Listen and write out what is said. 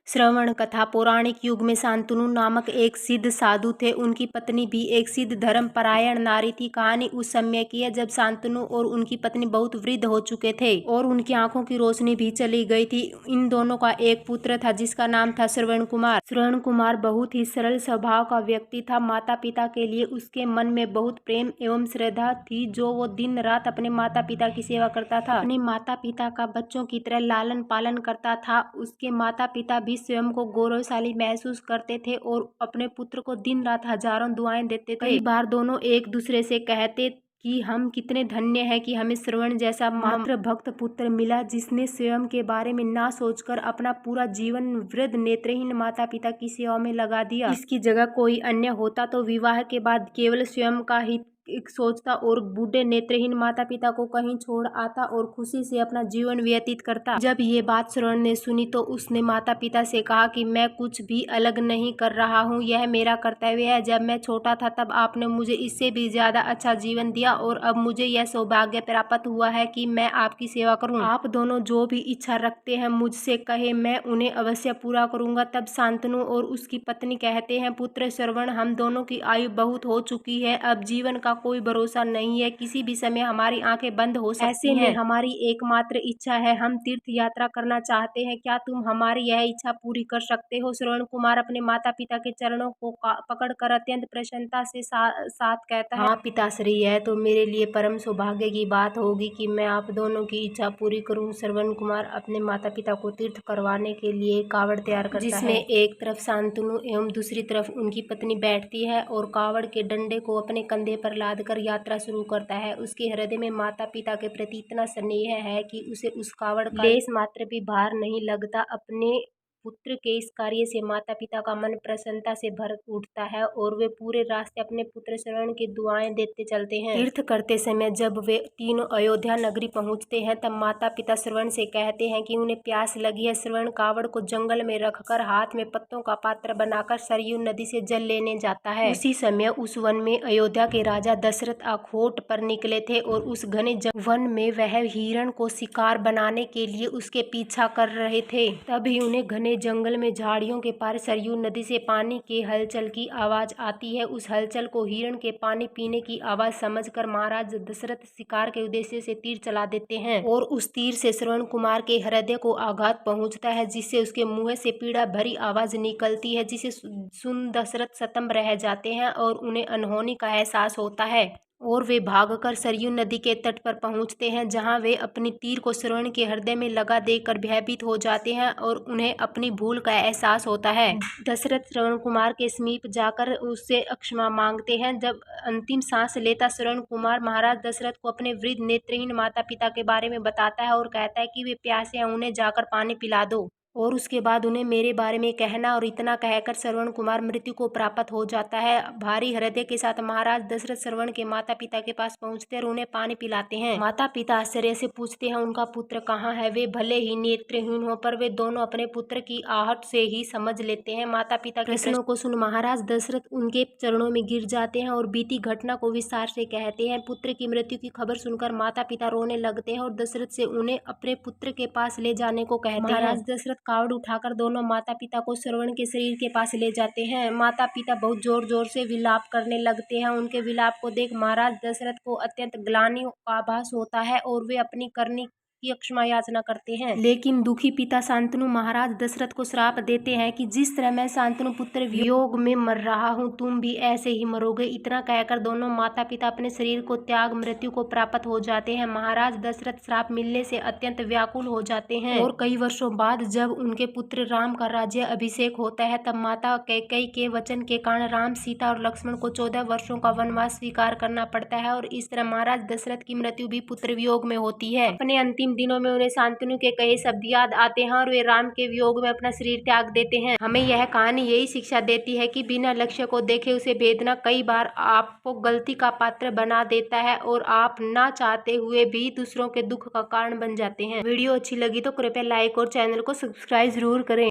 श्रवण कथा। पौराणिक युग में शांतनु नामक एक सिद्ध साधु थे। उनकी पत्नी भी एक सिद्ध धर्मपरायण नारी थी। कहानी उस समय की है जब शांतनु और उनकी पत्नी बहुत वृद्ध हो चुके थे और उनकी आंखों की रोशनी भी चली गई थी। इन दोनों का एक पुत्र था जिसका नाम था श्रवण कुमार। श्रवण कुमार बहुत ही सरल स्वभाव का व्यक्ति था। माता पिता के लिए उसके मन में बहुत प्रेम एवं श्रद्धा थी, जो वो दिन रात अपने माता पिता की सेवा करता था। अपने माता पिता का बच्चों की तरह लालन पालन करता था। उसके माता पिता भी स्वयं को गौरवशाली महसूस करते थे और अपने पुत्र को दिन रात हजारों दुआएं देते थे। कई बार दोनों एक दूसरे से कहते कि हम कितने धन्य हैं कि हमें श्रवण जैसा मात्र भक्त पुत्र मिला, जिसने स्वयं के बारे में ना सोचकर अपना पूरा जीवन वृद्ध नेत्रहीन माता पिता की सेवा में लगा दिया। इसकी जगह कोई अन्य होता तो विवाह के बाद केवल स्वयं का हित सोचता और बूढ़े नेत्रहीन माता पिता को कहीं छोड़ आता और खुशी से अपना जीवन व्यतीत करता। जब ये बात श्रवण ने सुनी तो उसने माता पिता से कहा कि मैं कुछ भी अलग नहीं कर रहा हूँ, यह मेरा कर्तव्य है। जब मैं छोटा था तब आपने मुझे इससे भी ज्यादा अच्छा जीवन दिया और अब मुझे यह सौभाग्य प्राप्त हुआ है कि मैं आपकी सेवा करूँ। आप दोनों जो भी इच्छा रखते हैं मुझसे कहे, मैं उन्हें अवश्य पूरा करूंगा। तब शांतनु और उसकी पत्नी कहते हैं, पुत्र श्रवण, हम दोनों की आयु बहुत हो चुकी है, अब जीवन का कोई भरोसा नहीं है, किसी भी समय हमारी आंखें बंद हो सकती हैं। ऐसे में हमारी एकमात्र इच्छा है, हम तीर्थ यात्रा करना चाहते हैं, क्या तुम हमारी यह इच्छा पूरी कर सकते हो? श्रवण कुमार अपने माता पिता के चरणों को पकड़कर अत्यंत प्रसन्नता से साथ कहता है, हाँ पिताश्री, यह तो मेरे लिए परम सौभाग्य की बात होगी कि मैं आप दोनों की इच्छा पूरी करूं। श्रवण कुमार अपने माता पिता को तीर्थ करवाने के लिए कावड़ तैयार करता है, जिसमें एक तरफ शांतनु एवं दूसरी तरफ उनकी पत्नी बैठती है और कावड़ के डंडे को अपने कंधे पर लादकर यात्रा शुरू करता है। उसके हृदय में माता पिता के प्रति इतना स्नेह है कि उसे उस कावड़ का लेस मात्र भी भार नहीं लगता। अपने पुत्र के इस कार्य से माता पिता का मन प्रसन्नता से भर उठता है और वे पूरे रास्ते अपने पुत्र श्रवण की दुआएं देते चलते हैं। तीर्थ करते समय जब वे तीनों अयोध्या नगरी पहुंचते हैं तब माता पिता श्रवण से कहते हैं कि उन्हें प्यास लगी है। श्रवण कावड़ को जंगल में रखकर हाथ में पत्तों का पात्र बनाकर सरयू नदी से जल लेने जाता है। उसी समय उस वन में अयोध्या के राजा दशरथ अखोट पर निकले थे और उस घने वन में वह हिरण को शिकार बनाने के लिए उसके पीछा कर रहे थे। तभी उन्हें घने जंगल में झाड़ियों के पार सरयू नदी से पानी के हलचल की आवाज आती है। उस हलचल को हिरण के पानी पीने की आवाज समझकर महाराज दशरथ शिकार के उद्देश्य से तीर चला देते हैं और उस तीर से श्रवण कुमार के हृदय को आघात पहुंचता है, जिससे उसके मुंह से पीड़ा भरी आवाज निकलती है, जिसे सुन दशरथ स्तंभ रह जाते हैं और उन्हें अनहोनी का एहसास होता है और वे भागकर सरयू नदी के तट पर पहुंचते हैं, जहां वे अपनी तीर को श्रवण के हृदय में लगा देकर भयभीत हो जाते हैं और उन्हें अपनी भूल का एहसास होता है। दशरथ श्रवण कुमार के समीप जाकर उससे क्षमा मांगते हैं। जब अंतिम सांस लेता श्रवण कुमार महाराज दशरथ को अपने वृद्ध नेत्रहीन माता पिता के बारे में बताता है और कहता है कि वे प्यासे हैं, उन्हें जाकर पानी पिला दो और उसके बाद उन्हें मेरे बारे में कहना। और इतना कहकर श्रवण कुमार मृत्यु को प्राप्त हो जाता है। भारी हृदय के साथ महाराज दशरथ श्रवण के माता पिता के पास पहुंचते और उन्हें पानी पिलाते हैं। माता पिता आश्चर्य से पूछते हैं उनका पुत्र कहाँ है। वे भले ही नेत्रहीन हो पर वे दोनों अपने पुत्र की आहट से ही समझ लेते हैं। माता पिता के प्रश्नों को सुन महाराज दशरथ उनके चरणों में गिर जाते हैं और बीती घटना को विस्तार से कहते हैं। पुत्र की मृत्यु की खबर सुनकर माता पिता रोने लगते हैं और दशरथ से उन्हें अपने पुत्र के पास ले जाने को कहते हैं। महाराज दशरथ कावड़ उठाकर दोनों माता पिता को श्रवण के शरीर के पास ले जाते हैं। माता पिता बहुत जोर जोर से विलाप करने लगते हैं। उनके विलाप को देख महाराज दशरथ को अत्यंत ग्लानि का आभास होता है और वे अपनी करनी की क्षमा याचना करते हैं। लेकिन दुखी पिता शांतनु महाराज दशरथ को श्राप देते हैं कि जिस तरह मैं शांतनु पुत्र वियोग में मर रहा हूँ, तुम भी ऐसे ही मरोगे। इतना कहकर दोनों माता पिता अपने शरीर को त्याग मृत्यु को प्राप्त हो जाते हैं। महाराज दशरथ श्राप मिलने से अत्यंत व्याकुल हो जाते हैं और कई वर्षों बाद जब उनके पुत्र राम का राज्य अभिषेक होता है तब माता कैकेयी के वचन के कारण राम, सीता और लक्ष्मण को 14 वर्षों का वनवास स्वीकार करना पड़ता है और इस तरह महाराज दशरथ की मृत्यु भी पुत्र वियोग में होती है। अपने अंतिम दिनों में उन्हें शांतनु के कई शब्द याद आते हैं और वे राम के वियोग में अपना शरीर त्याग देते हैं। हमें यह कहानी यही शिक्षा देती है कि बिना लक्ष्य को देखे उसे भेदना कई बार आपको गलती का पात्र बना देता है और आप ना चाहते हुए भी दूसरों के दुख का कारण बन जाते हैं। वीडियो अच्छी लगी तो कृपया लाइक और चैनल को सब्सक्राइब जरूर करें।